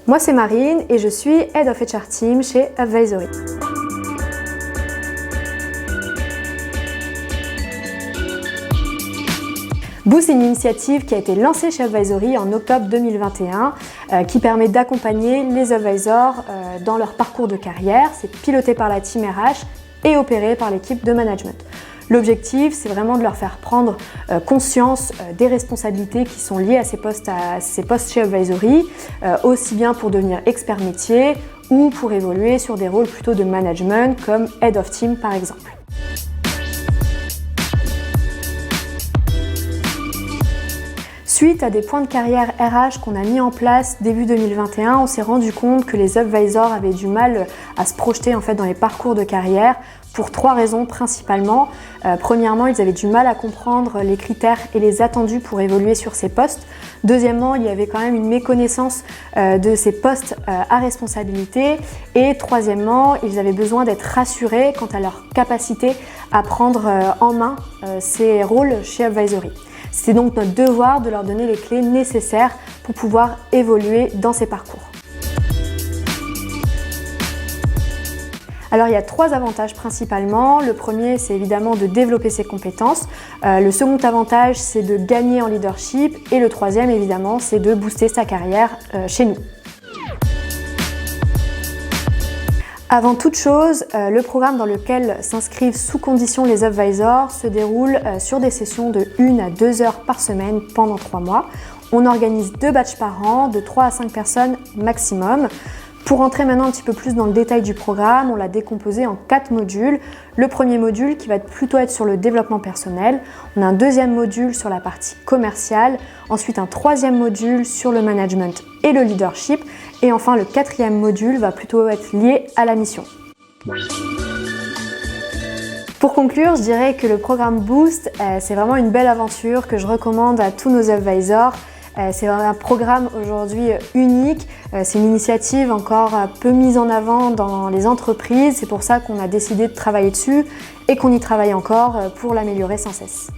Moi c'est Marine et je suis Head of HR Team chez Upvisory. Boost est une initiative qui a été lancée chez Upvisory en octobre 2021 qui permet d'accompagner les advisors dans leur parcours de carrière. C'est piloté par la team RH et opéré par l'équipe de management. L'objectif, c'est vraiment de leur faire prendre conscience des responsabilités qui sont liées à ces postes chez Upvisory, aussi bien pour devenir expert métier ou pour évoluer sur des rôles plutôt de management comme Head of Team par exemple. Suite à des points de carrière RH qu'on a mis en place début 2021, on s'est rendu compte que les advisors avaient du mal à se projeter en fait dans les parcours de carrière pour 3 raisons principalement. Premièrement, ils avaient du mal à comprendre les critères et les attendus pour évoluer sur ces postes. Deuxièmement, il y avait quand même une méconnaissance de ces postes à responsabilité. Et troisièmement, ils avaient besoin d'être rassurés quant à leur capacité à prendre en main ces rôles chez Upvisory. C'est donc notre devoir de leur donner les clés nécessaires pour pouvoir évoluer dans ces parcours. Alors il y a 3 avantages principalement. Le premier, c'est évidemment de développer ses compétences. Le second avantage, c'est de gagner en leadership. Et le troisième, évidemment, c'est de booster sa carrière chez nous. Avant toute chose, le programme dans lequel s'inscrivent sous condition les advisors se déroule sur des sessions de 1 à 2 heures par semaine pendant 3 mois. On organise 2 batchs par an, de 3 à 5 personnes maximum. Pour entrer maintenant un petit peu plus dans le détail du programme, on l'a décomposé en 4 modules. Le premier module qui va plutôt être sur le développement personnel. On a un deuxième module sur la partie commerciale. Ensuite un troisième module sur le management et le leadership. Et enfin le 4e module va plutôt être lié à la mission. Pour conclure, je dirais que le programme Boost, c'est vraiment une belle aventure que je recommande à tous nos advisors. C'est un programme aujourd'hui unique, c'est une initiative encore peu mise en avant dans les entreprises, c'est pour ça qu'on a décidé de travailler dessus et qu'on y travaille encore pour l'améliorer sans cesse.